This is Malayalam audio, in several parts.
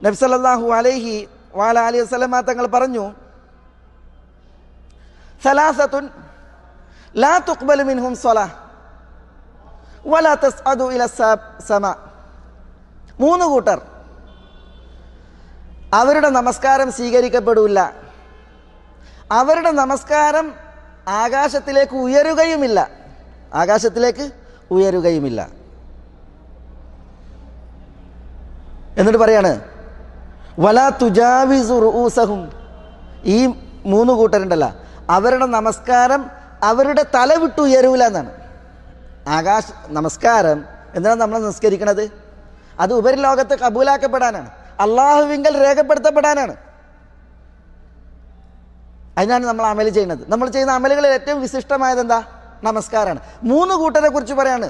നബി സല്ലല്ലാഹു അലൈഹി വസല്ലം തങ്ങൾ പറഞ്ഞു, സലാസത്തുൻ ലാ തുഖ്ബലു മിൻഹും സ്വലാഹ് വലാ തസ്അദു ഇല സമാ. 3 കൂട്ടർ അവരുടെ നമസ്കാരം സ്വീകരിക്കപ്പെടില്ല, അവരുടെ നമസ്കാരം ആകാശത്തിലേക്ക് ഉയരുകയുമില്ല, ആകാശത്തിലേക്ക് ഉയരുകയുമില്ല. എന്നിട്ട് പറയാണ്, വലാ തുജാവിസു റൂസഹും. ഈ 3 കൂട്ടരുണ്ടല്ലോ, അവരുടെ നമസ്കാരം അവരുടെ തല വിട്ട് ഉയരൂല എന്നാണ്. നമസ്കാരം എന്തിനാണ് നമ്മൾ നിസ്കരിക്കണത്? അത് ഉപരിലോകത്ത് കബൂലാക്കപ്പെടാനാണ്, അള്ളാഹുവിങ്കൽ രേഖപ്പെടുത്തപ്പെടാനാണ്. അതിനാണ് നമ്മൾ അമൽ ചെയ്യുന്നത്. നമ്മൾ ചെയ്യുന്ന അമലുകളിൽ ഏറ്റവും വിശിഷ്ടമായത് എന്താ? നമസ്കാരമാണ്. 3 കൂട്ടരെ കുറിച്ച് പറയാണ്,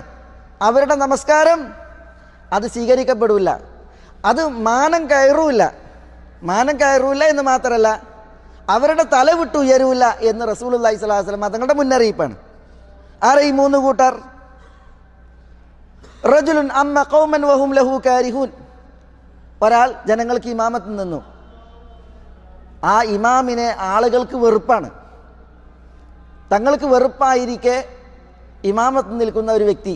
അവരുടെ നമസ്കാരം അത് സ്വീകരിക്കപ്പെടില്ല, അത് മാനം കയറൂല. മാനം കയറൂല എന്ന് മാത്രമല്ല, അവരുടെ തല വിട്ട് ഉയരൂല എന്ന് റസൂലുള്ളാഹി സ്വല്ലല്ലാഹു അലൈഹി വസല്ലം തങ്ങളുടെ മുന്നറിയിപ്പാണ്. ആരെ ഈ 3 കൂട്ടർ? റജുലുൻ അമ്മ ഖൗമൻ വഹും ലഹു കാരിഹൂൻ. ഒരാൾ ജനങ്ങൾക്ക് ഇമാമത്ത് നിന്നു, ആ ഇമാമിനെ ആളുകൾക്ക് വെറുപ്പാണ്. തങ്ങൾക്ക് വെറുപ്പായിരിക്കെ ഇമാമത്ത് നിൽക്കുന്ന ഒരു വ്യക്തി.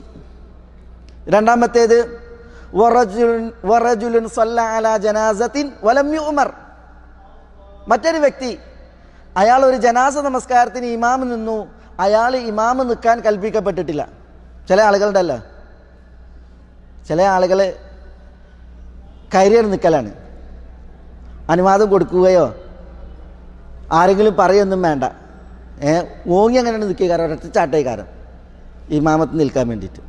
രണ്ടാമത്തേത് വറജുലുൻ സല്ല അലാ ജനാസത്തിൻ വലം യുഅ്മർ. മറ്റൊരു വ്യക്തി, അയാൾ ഒരു ജനാസ നമസ്കാരത്തിന് ഇമാമ് നിന്നു, അയാൾ ഇമാമ് നിൽക്കാൻ കൽപ്പിക്കപ്പെട്ടിട്ടില്ല. ചില ആളുകളുണ്ടല്ലോ, ചില ആളുകൾ കയറിയാണ് നിൽക്കലാണ്, അനുവാദം കൊടുക്കുകയോ ആരെങ്കിലും പറയൊന്നും വേണ്ട, ഓങ്ങി അങ്ങനെയാണ് നിൽക്കുകക്കാരൻ, ഒരൊറ്റ ചാട്ടയക്കാരൻ ഇമാമത്ത് നിൽക്കാൻ വേണ്ടിയിട്ട്.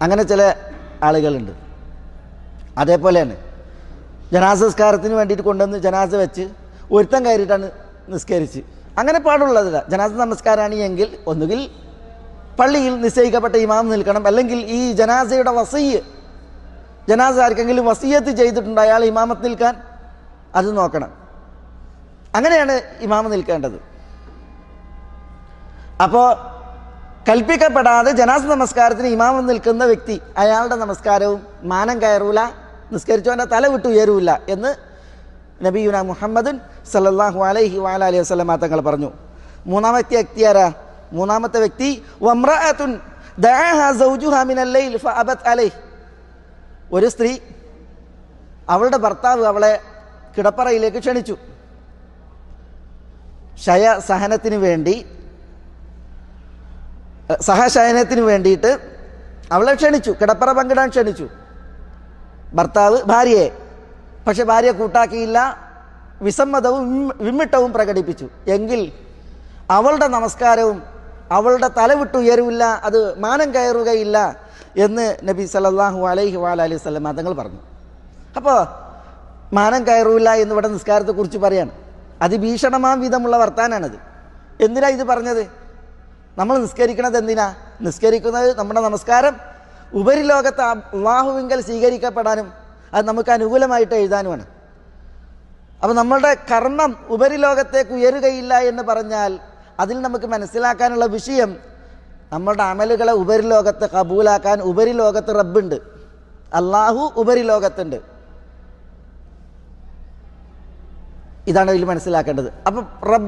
അങ്ങനെ ചില ആളുകളുണ്ട്. അതേപോലെയാണ് ജനാസ നിസ്കാരത്തിന് വേണ്ടിയിട്ട് കൊണ്ടുവന്ന് ജനാസ വെച്ച് ഒരുത്തം കയറിയിട്ടാണ് നിസ്കരിച്ച്. അങ്ങനെ പാടുള്ളതല്ല. ജനാസ നമസ്കാരമാണ് എങ്കിൽ ഒന്നുകിൽ പള്ളിയിൽ നിശ്ചയിക്കപ്പെട്ട ഇമാം നിൽക്കണം, അല്ലെങ്കിൽ ഈ ജനാസയുടെ വസീയ്, ജനാസ ആർക്കെങ്കിലും വസീയത്ത് ചെയ്തിട്ടുണ്ട് അയാൾ ഇമാമത്ത് നിൽക്കാൻ, അത് നോക്കണം. അങ്ങനെയാണ് ഇമാമ് നിൽക്കേണ്ടത്. അപ്പോൾ കൽപ്പിക്കപ്പെടാതെ ജനാസ നമസ്കാരത്തിന് ഇമാമം നിൽക്കുന്ന വ്യക്തി, അയാളുടെ നമസ്കാരവും മാനം കയറൂല, നിസ്കരിച്ചവൻ്റെ തല വിട്ട് ഉയരൂല എന്ന് നബിയുന മുഹമ്മദുൻ സല്ലല്ലാഹു അലൈഹി വസല്ലം തങ്ങൾ പറഞ്ഞു. മൂന്നാമത്തെ വ്യക്തി ആരാ? മൂന്നാമത്തെ വ്യക്തി വംറഅത്തുൻ ദഅഹാ സൗജുഹാ മിനൽ ലൈൽ ഫഅബത് അലൈഹി. ഒരു സ്ത്രീ, അവളുടെ ഭർത്താവ് അവളെ കിടപ്പറയിലേക്ക് ക്ഷണിച്ചു, സഹനത്തിന് വേണ്ടി, സഹശയനത്തിന് വേണ്ടിയിട്ട് അവളെ ക്ഷണിച്ചു, കിടപ്പറ പങ്കിടാൻ ക്ഷണിച്ചു ഭർത്താവ് ഭാര്യയെ. പക്ഷെ ഭാര്യ കൂട്ടാക്കിയില്ല, വിസമ്മതവും വിമ്മിട്ടവും പ്രകടിപ്പിച്ചു. എങ്കിൽ അവളുടെ നമസ്കാരവും അവളുടെ തല വിട്ട് ഉയരൂല്ല, അത് മാനം കയറുകയില്ല എന്ന് നബി സല്ലല്ലാഹു അലൈഹി വസല്ലം തങ്ങൾ പറഞ്ഞു. അപ്പോൾ മാനം കയറൂല്ല എന്ന് ഇവിടെ നിസ്കാരത്തെക്കുറിച്ച് പറയാണ്. അതിഭീഷണമാം വിധമുള്ള വർത്താനാണത്. എന്തിനാ ഇത് പറഞ്ഞത്? നമ്മൾ നിസ്കരിക്കണത് എന്തിനാ? നിസ്കരിക്കുന്നത് നമ്മുടെ നമസ്കാരം ഉപരിലോകത്ത് അല്ലാഹുവിങ്കൽ സ്വീകരിക്കപ്പെടാനും അത് നമുക്ക് അനുകൂലമായിട്ട് എഴുതാനുമാണ്. അപ്പോൾ നമ്മളുടെ കർമ്മം ഉപരിലോകത്തേക്ക് ഉയരുകയില്ല എന്ന് പറഞ്ഞാൽ അതിൽ നമുക്ക് മനസ്സിലാക്കാനുള്ള വിഷയം, നമ്മളുടെ അമലുകളെ ഉപരിലോകത്ത് കബൂലാക്കാൻ ഉപരിലോകത്ത് റബ്ബുണ്ട്, അല്ലാഹു ഉപരിലോകത്തുണ്ട്. ഇതാണ് ഇതിൽ മനസ്സിലാക്കേണ്ടത്. അപ്പം റബ്ബ്